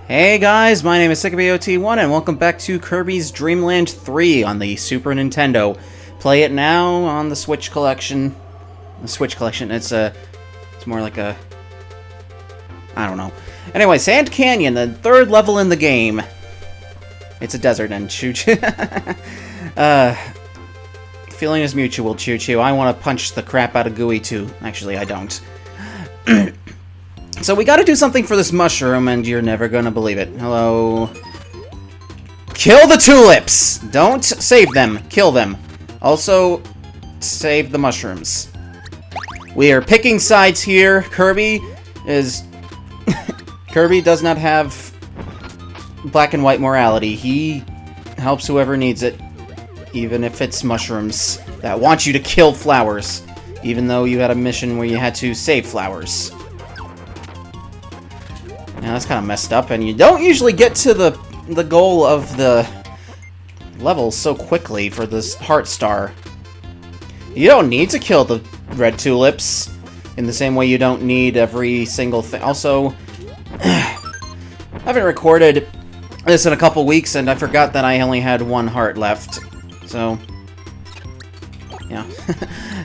Hey guys, my name is SickabOT1 and welcome back to Kirby's Dream Land 3 on the Super Nintendo. Play it now on the Switch Collection. The Switch Collection, it's more like a... I don't know. Anyway, Sand Canyon, the third level in the game. It's a desert and choo-choo. Feeling is mutual, choo-choo. I want to punch the crap out of Gooey too. Actually, I don't. So we gotta do something for this mushroom, and you're never gonna believe it. Hello. Kill the tulips! Don't save them. Kill them. Also, save the mushrooms. We are picking sides here. Kirby is... Kirby does not have black and white morality. He helps whoever needs it, even if it's mushrooms that want you to kill flowers, even though you had a mission where you had to save flowers. Yeah, that's kind of messed up, and you don't usually get to the goal of the level so quickly for this heart star. You don't need to kill the red tulips in the same way you don't need every single thing. Also, I haven't recorded this in a couple weeks, and I forgot that I only had one heart left. So, yeah.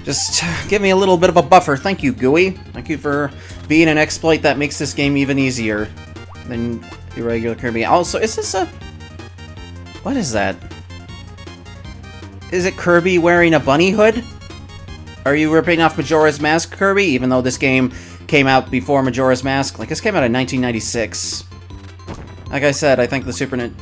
Just give me a little bit of a buffer. Thank you, Gooey. Thank you for being an exploit that makes this game even easier than the regular Kirby. Also, is this a... What is that? Is it Kirby wearing a bunny hood? Are you ripping off Majora's Mask, Kirby? Even though this game came out before Majora's Mask. Like, this came out in 1996. Like I said, I think the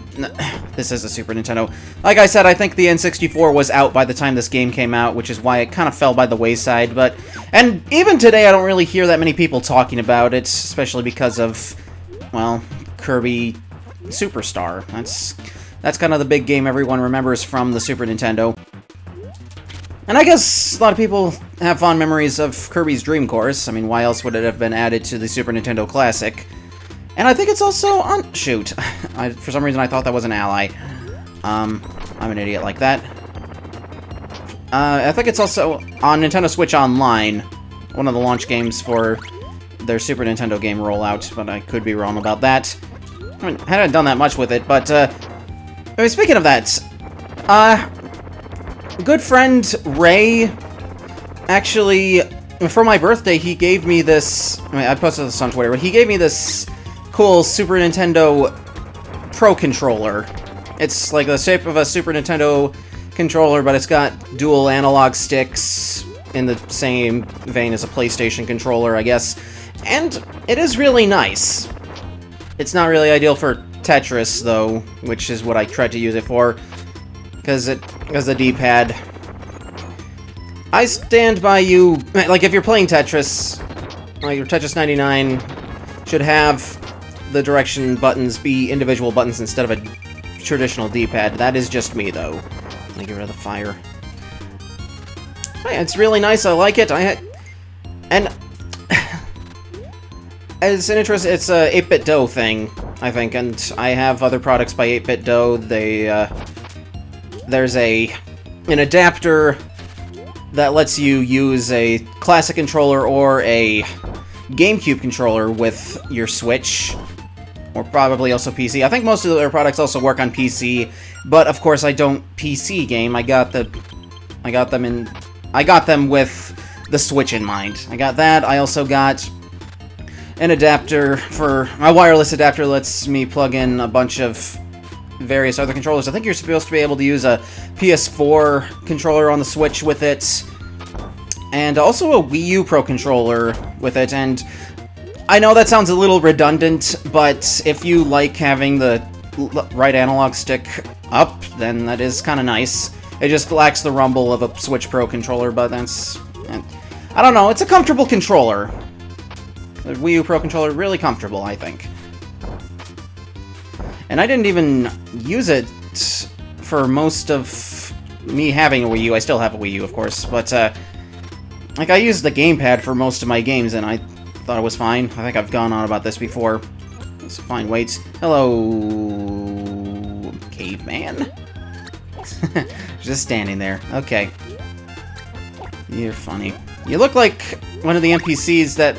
This is a Super Nintendo. Like I said, I think the N64 was out by the time this game came out, which is why it kind of fell by the wayside, but... And even today, I don't really hear that many people talking about it, especially because of, well, Kirby Superstar. That's kind of the big game everyone remembers from the Super Nintendo. And I guess a lot of people have fond memories of Kirby's Dream Course. I mean, why else would it have been added to the Super Nintendo Classic? And I think it's also on... Shoot. For some reason, I thought that was an ally. I'm an idiot like that. I think it's also on Nintendo Switch Online. One of the launch games for their Super Nintendo game rollout, but I could be wrong about that. I mean, I haven't done that much with it, but, I mean, speaking of that, good friend Ray, actually, for my birthday, he gave me this... I mean, I posted this on Twitter, but he gave me this cool Super Nintendo Pro controller. It's like the shape of a Super Nintendo controller, but it's got dual analog sticks in the same vein as a PlayStation controller, I guess. And it is really nice. It's not really ideal for Tetris, though, which is what I tried to use it for, because the D-pad. I stand by you. Like, if you're playing Tetris, like your Tetris 99 should have the direction buttons be individual buttons instead of a traditional D-pad. That is just me, though. Let me get rid of the fire. Hey, it's really nice. I like it. And as an interest, it's a 8-bit dough thing, I think, and I have other products by 8-bit dough. There's an adapter that lets you use a classic controller or a GameCube controller with your Switch. Or probably also PC. I think most of their products also work on PC, but of course I don't PC game. I got them with the Switch in mind. I got that. I also got an adapter for... My wireless adapter lets me plug in a bunch of various other controllers. I think you're supposed to be able to use a PS4 controller on the Switch with it, and also a Wii U Pro controller with it, and I know that sounds a little redundant, but if you like having the right analog stick up, then that is kind of nice. It just lacks the rumble of a Switch Pro controller, but that's... I don't know, it's a comfortable controller. The Wii U Pro controller, really comfortable, I think. And I didn't even use it for most of me having a Wii U. I still have a Wii U, of course, but, like, I used the gamepad for most of my games, and I thought it was fine. I think I've gone on about this before. It's fine weights. Hello, caveman. Just standing there. Okay. You're funny. You look like one of the NPCs that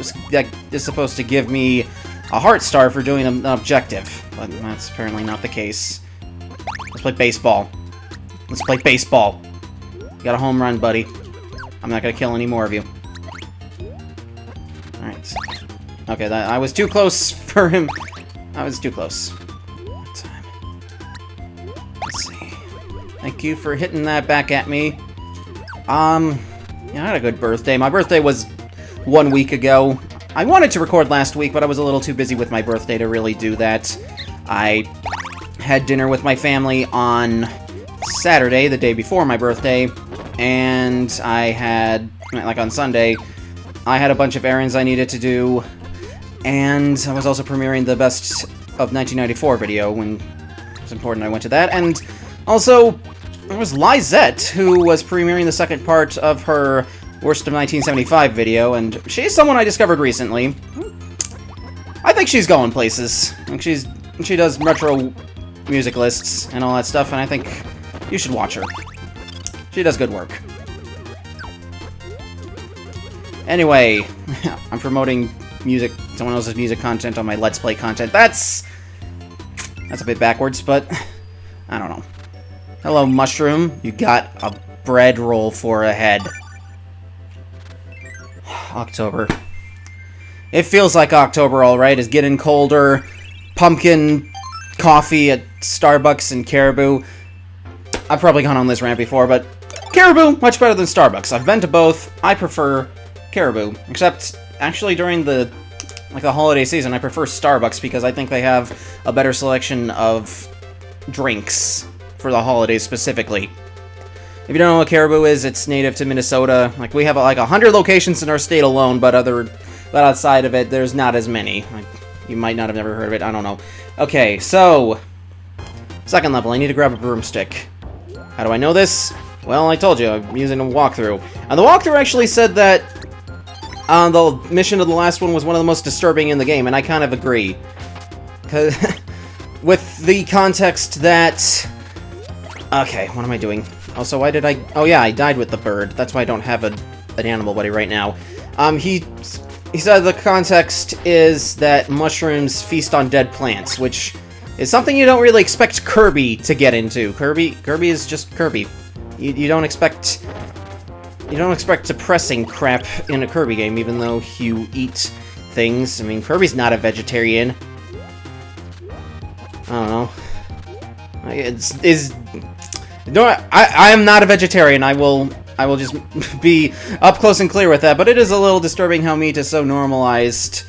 is supposed to give me a heart star for doing an objective. but that's apparently not the case. Let's play baseball. Let's play baseball. You got a home run, buddy. I'm not gonna kill any more of you. Alright. Okay, I was too close for him. I was too close. Let's see. Thank you for hitting that back at me. Yeah, I had a good birthday. My birthday was 1 week ago. I wanted to record last week, but I was a little too busy with my birthday to really do that. I had dinner with my family on Saturday, the day before my birthday, and I had, like on Sunday, I had a bunch of errands I needed to do, and I was also premiering the Best of 1994 video when it was important I went to that, and also there was Lizette, who was premiering the second part of her Worst of 1975 video, and she's someone I discovered recently. I think she's going places. Like she does retro music lists and all that stuff, and I think you should watch her. She does good work. Anyway, I'm promoting music, someone else's music content on my Let's Play content. That's a bit backwards, but I don't know. Hello, Mushroom. You got a bread roll for a head. October. It feels like October, alright. It's getting colder. Pumpkin coffee at Starbucks and Caribou. I've probably gone on this rant before, but Caribou, much better than Starbucks. I've been to both. I prefer Caribou. Except, actually, during the holiday season, I prefer Starbucks because I think they have a better selection of drinks for the holidays specifically. If you don't know what Caribou is, it's native to Minnesota. Like, we have like 100 locations in our state alone, but outside of it, there's not as many. Like, you might not have never heard of it. I don't know. Okay, so second level. I need to grab a broomstick. How do I know this? Well, I told you, I'm using a walkthrough. And the walkthrough actually said that the mission of the last one was one of the most disturbing in the game, and I kind of agree. 'Cause with the context that... Okay, what am I doing? Also, why did I... Oh yeah, I died with the bird. That's why I don't have an animal buddy right now. He said the context is that mushrooms feast on dead plants, which is something you don't really expect Kirby to get into. Kirby is just Kirby. You don't expect depressing crap in a Kirby game, even though you eat things. I mean, Kirby's not a vegetarian. I don't know. No, I am not a vegetarian. I will just be up close and clear with that. But it is a little disturbing how meat is so normalized,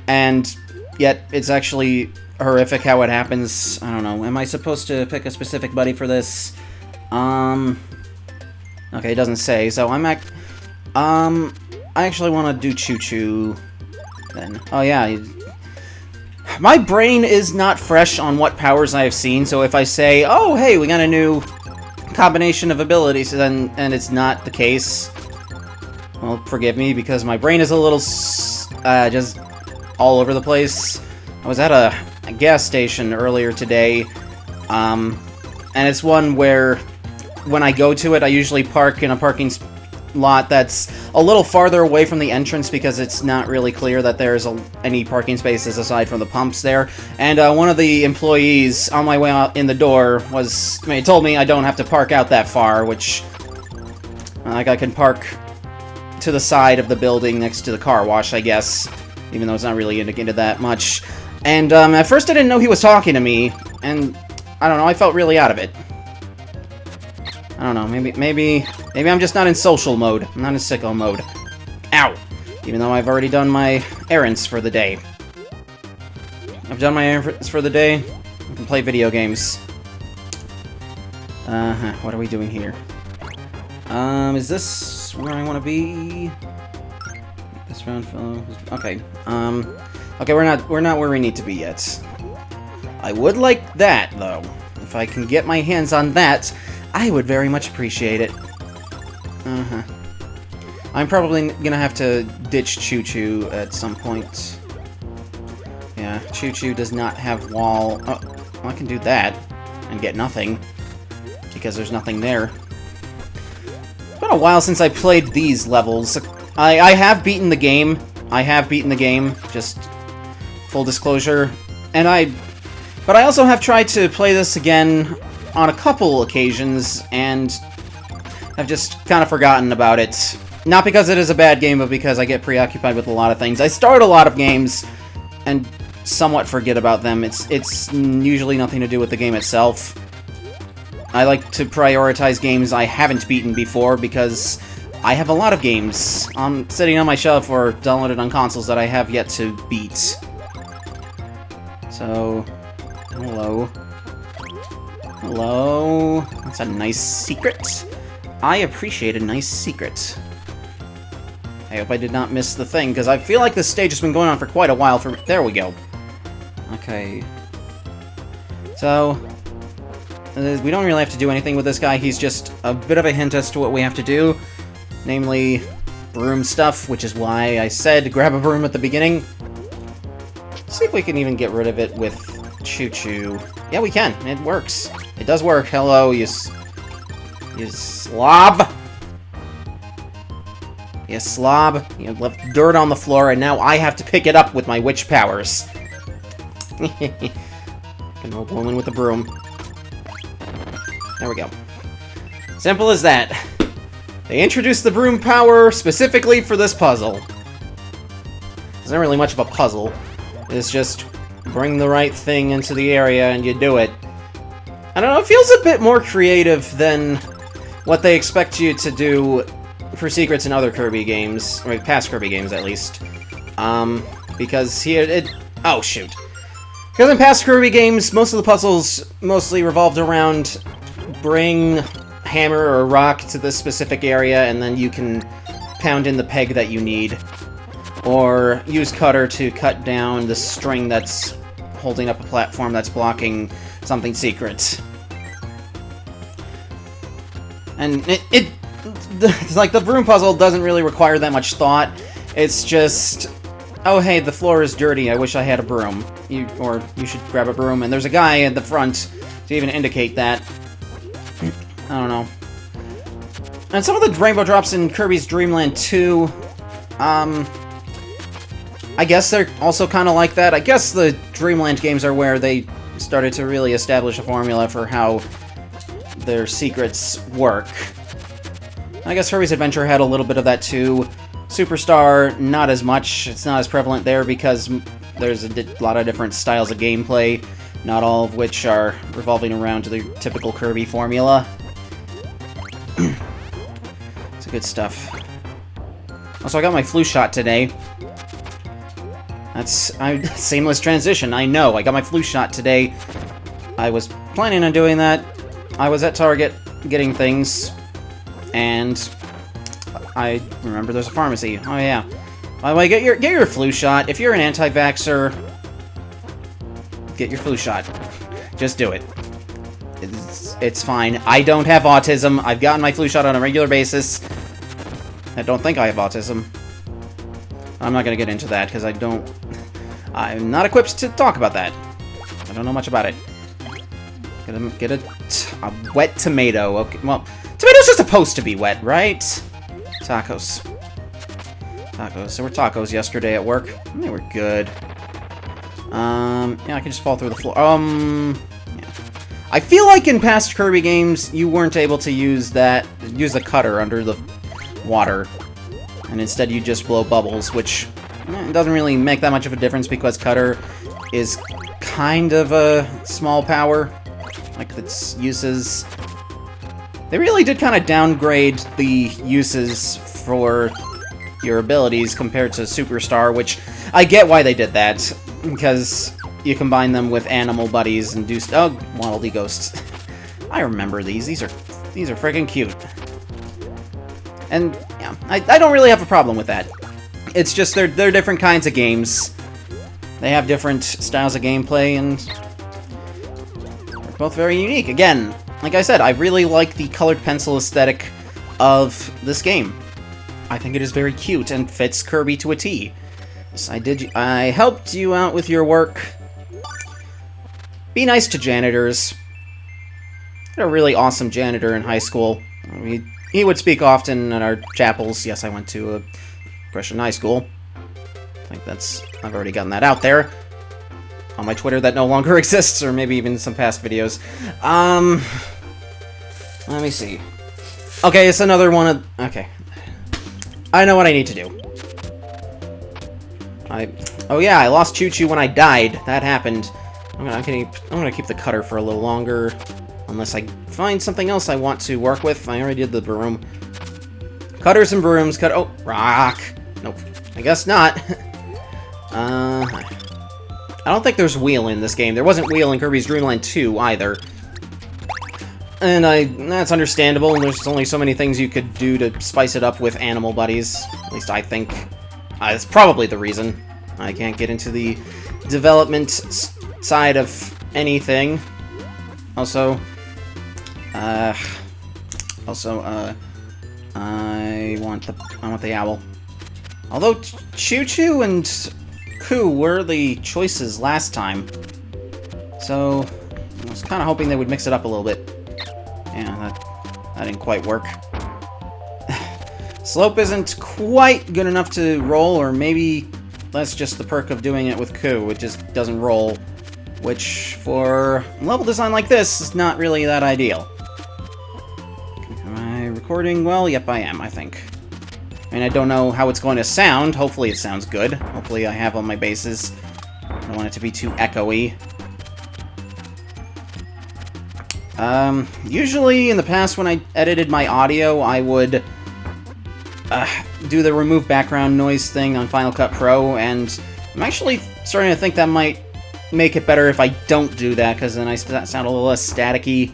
and yet it's actually horrific how it happens. I don't know. Am I supposed to pick a specific buddy for this? Okay, it doesn't say. So I actually want to do Choo Choo. Then, oh yeah. My brain is not fresh on what powers I have seen, so if I say, oh, hey, we got a new combination of abilities, and it's not the case, well, forgive me, because my brain is a little, just all over the place. I was at a gas station earlier today, and it's one where, when I go to it, I usually park in a parking lot that's a little farther away from the entrance because it's not really clear that there's any parking spaces aside from the pumps there. And one of the employees on my way out in the door told me I don't have to park out that far, which like I can park to the side of the building next to the car wash, I guess, even though it's not really indicated that much. And at first I didn't know he was talking to me, and I don't know, I felt really out of it. I don't know, maybe I'm just not in social mode. I'm not in sicko mode. Ow! Even though I've already done my errands for the day. I've done my errands for the day. I can play video games. What are we doing here? Is this where I want to be? This round fellow. Okay. Okay, we're not where we need to be yet. I would like that, though. If I can get my hands on that, I would very much appreciate it. I'm probably gonna have to ditch Choo Choo at some point. Yeah, Choo Choo does not have wall... Oh, well, I can do that and get nothing, because there's nothing there. It's been a while since I played these levels. I have beaten the game. Just full disclosure. And But I also have tried to play this again on a couple occasions, and I've just kind of forgotten about it. Not because it is a bad game, but because I get preoccupied with a lot of things. I start a lot of games and somewhat forget about them. It's usually nothing to do with the game itself. I like to prioritize games I haven't beaten before, because I have a lot of games sitting on my shelf or downloaded on consoles that I have yet to beat. So, hello. Hello. That's a nice secret. I appreciate a nice secret. I hope I did not miss the thing, because I feel like this stage has been going on for quite a while for me. There we go. Okay. So, we don't really have to do anything with this guy. He's just a bit of a hint as to what we have to do. Namely, broom stuff, which is why I said grab a broom at the beginning. Let's see if we can even get rid of it with Choo-Choo. Yeah, we can. It works. It does work. Hello, you slob. You slob. You left dirt on the floor, and now I have to pick it up with my witch powers. Can roll woman with a broom. There we go. Simple as that. They introduced the broom power specifically for this puzzle. It's not really much of a puzzle. It's just bring the right thing into the area and you do it. I don't know, it feels a bit more creative than what they expect you to do for secrets in other Kirby games, or past Kirby games at least. Because here oh shoot. Because in past Kirby games, most of the puzzles mostly revolved around bring hammer or rock to this specific area, and then you can pound in the peg that you need. Or use cutter to cut down the string that's holding up a platform that's blocking something secret. And it's like the broom puzzle doesn't really require that much thought. It's just, oh hey, the floor is dirty, I wish I had a broom. Or you should grab a broom, and there's a guy at the front to even indicate that. I don't know. And some of the rainbow drops in Kirby's Dream Land 2, I guess they're also kind of like that. I guess the Dreamland games are where they started to really establish a formula for how their secrets work. I guess Kirby's Adventure had a little bit of that too. Superstar, not as much. It's not as prevalent there because there's a lot of different styles of gameplay, not all of which are revolving around the typical Kirby formula. It's good stuff. Also, I got my flu shot today. That's seamless transition, I know. I got my flu shot today. I was planning on doing that. I was at Target getting things, and I remember there's a pharmacy. Oh yeah. By the way, get your flu shot. If you're an anti-vaxxer, get your flu shot. Just do it. It's fine. I don't have autism. I've gotten my flu shot on a regular basis. I don't think I have autism. I'm not going to get into that, because I'm not equipped to talk about that. I don't know much about it. Get a wet tomato. Okay, well, tomatoes are supposed to be wet, right? Tacos. Tacos. There were tacos yesterday at work. And they were good. Yeah, I can just fall through the floor. Yeah. I feel like in past Kirby games, you weren't able to use the cutter under the water. And instead you just blow bubbles, which doesn't really make that much of a difference because cutter is kind of a small power. Like, its uses... They really did kind of downgrade the uses for your abilities compared to Superstar, which I get why they did that, because you combine them with animal buddies and do... Oh, Waddle-Dee Ghosts. I remember these. These are freaking cute. And, yeah, I don't really have a problem with that. It's just they're different kinds of games. They have different styles of gameplay, and they're both very unique. Again, like I said, I really like the colored pencil aesthetic of this game. I think it is very cute and fits Kirby to a T. So I helped you out with your work. Be nice to janitors. I had a really awesome janitor in high school. He would speak often in our chapels. Yes, I went to a Christian high school. I think I've already gotten that out there. on my Twitter that no longer exists, or maybe even some past videos. Let me see. Okay, it's another one of... Okay. I know what I need to do. Oh yeah, I lost Choo-Choo when I died. That happened. I'm gonna keep the cutter for a little longer. Unless I find something else I want to work with. I already did the broom. Cutters and brooms. Oh, rock. Nope. I guess not. I don't think there's wheel in this game. There wasn't wheel in Kirby's Dream Land 2 either. And that's understandable. There's only so many things you could do to spice it up with animal buddies. At least I think. That's probably the reason. I can't get into the development side of anything. Also, I want the owl. Although Choo-Choo and Coo were the choices last time, so I was kind of hoping they would mix it up a little bit. Yeah, that didn't quite work. Slope isn't quite good enough to roll, or maybe that's just the perk of doing it with Coo. It just doesn't roll, which for a level design like this is not really that ideal. Am I recording well? Yep, I am, I think. I mean, I don't know how it's going to sound. Hopefully it sounds good. Hopefully I have all my bases. I don't want it to be too echoey. Usually in the past when I edited my audio, I would do the remove background noise thing on Final Cut Pro, and I'm actually starting to think that might make it better if I don't do that, because then I sound a little less staticky.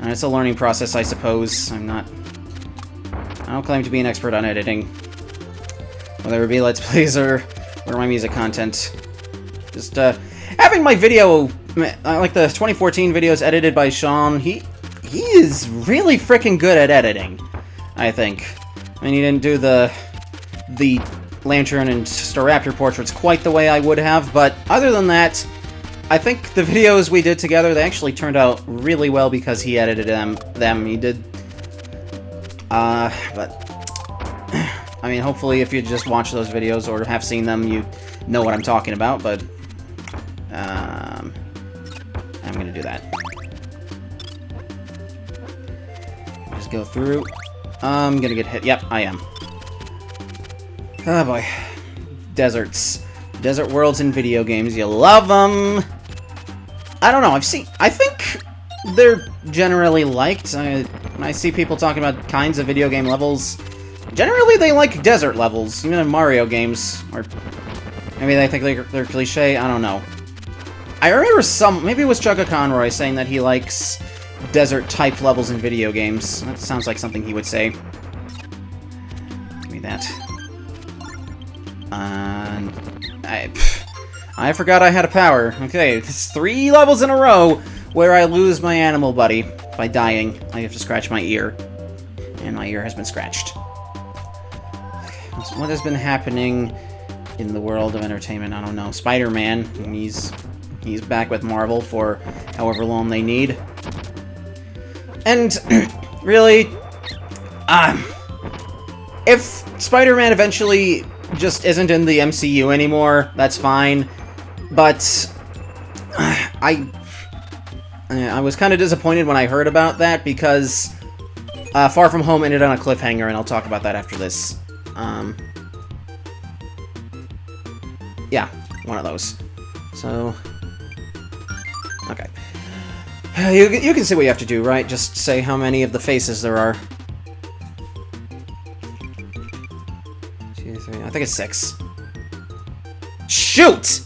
And it's a learning process, I suppose. I don't claim to be an expert on editing, whether it be Let's Plays or my music content. Just, having my video, like the 2014 videos edited by Sean, he is really freaking good at editing, I think. I mean, he didn't do the Lanturn and Staraptor portraits quite the way I would have, but other than that, I think the videos we did together, they actually turned out really well because he edited them. He did, but, I mean, hopefully if you just watch those videos or have seen them, you know what I'm talking about, but, I'm gonna do that. Just go through. I'm gonna get hit. Yep, I am. Oh boy. Deserts. Desert worlds in video games. You love them! I don't know, I think they're generally liked. When I see people talking about kinds of video game levels, generally they like desert levels, even in Mario games. Or maybe they think they're cliche, I don't know. I remember maybe it was Chugga Conroy saying that he likes desert-type levels in video games. That sounds like something he would say. Give me that. I forgot I had a power. Okay, it's 3 levels in a row where I lose my animal buddy by dying. I have to scratch my ear. And my ear has been scratched. What has been happening in the world of entertainment? I don't know. Spider-Man, he's back with Marvel for however long they need. And, really, if Spider-Man eventually just isn't in the MCU anymore, that's fine. But I was kind of disappointed when I heard about that, because Far From Home ended on a cliffhanger, and I'll talk about that after this. Yeah, one of those. So, okay. You can see what you have to do, right? Just say how many of the faces there are. 2, 3, I think it's 6. Shoot!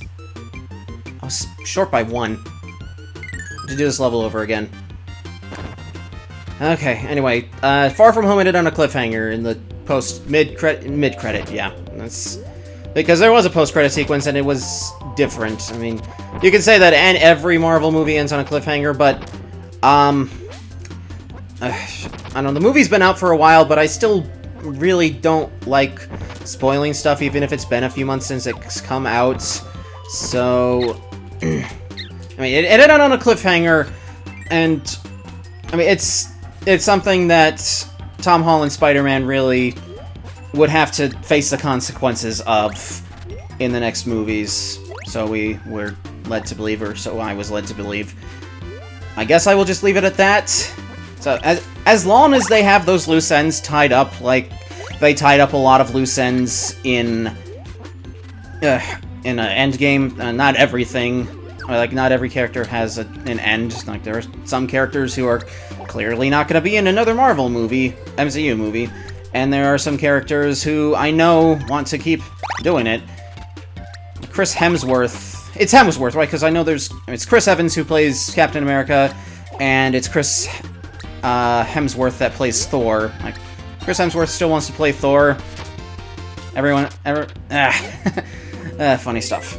I was short by 1. To do this level over again. Okay, anyway, Far From Home ended on a cliffhanger in the mid-credit, yeah. That's because there was a post-credit sequence and it was different. I mean, you could say that every Marvel movie ends on a cliffhanger, but, I don't know, the movie's been out for a while, but I still really don't like spoiling stuff, even if it's been a few months since it's come out. So, I mean, it ended on a cliffhanger, and, I mean, it's something that Tom Holland's Spider-Man really would have to face the consequences of in the next movies. So we're led to believe, or so I was led to believe. I guess I will just leave it at that. So, as long as they have those loose ends tied up, like they tied up a lot of loose ends in an endgame, not everything, like, not every character has an end. Like, there are some characters who are clearly not going to be in another Marvel movie, MCU movie, and there are some characters who I know want to keep doing it. Chris Hemsworth, it's Hemsworth, right? Because I know it's Chris Evans who plays Captain America, and it's Chris Hemsworth that plays Thor. Like, Chris Hemsworth still wants to play Thor. Funny stuff.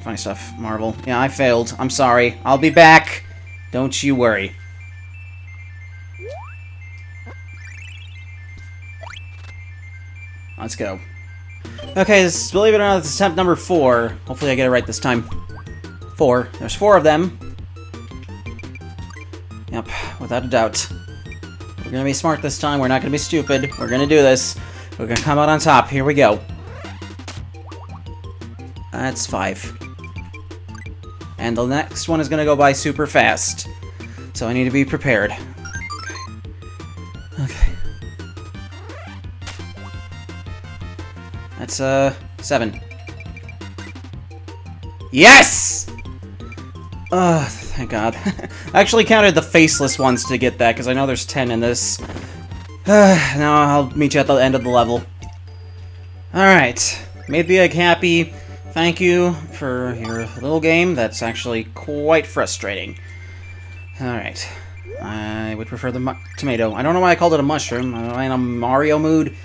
Funny stuff, Marvel. Yeah, I failed. I'm sorry. I'll be back. Don't you worry. Let's go. Okay, believe it or not, this is attempt number 4. Hopefully I get it right this time. 4. There's 4 of them. Yep, without a doubt. We're gonna be smart this time. We're not gonna be stupid. We're gonna do this. We're gonna come out on top. Here we go. That's 5. And the next one is gonna go by super fast. So I need to be prepared. Okay. That's, 7. Yes! Thank God. I actually counted the faceless ones to get that, because I know there's 10 in this. Now I'll meet you at the end of the level. Alright. Made the egg happy. Thank you for your little game. That's actually quite frustrating. Alright. I would prefer the tomato. I don't know why I called it a mushroom. Am I in a Mario mood?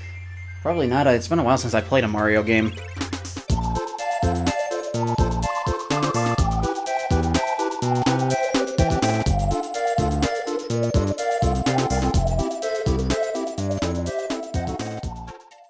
Probably not. It's been a while since I played a Mario game.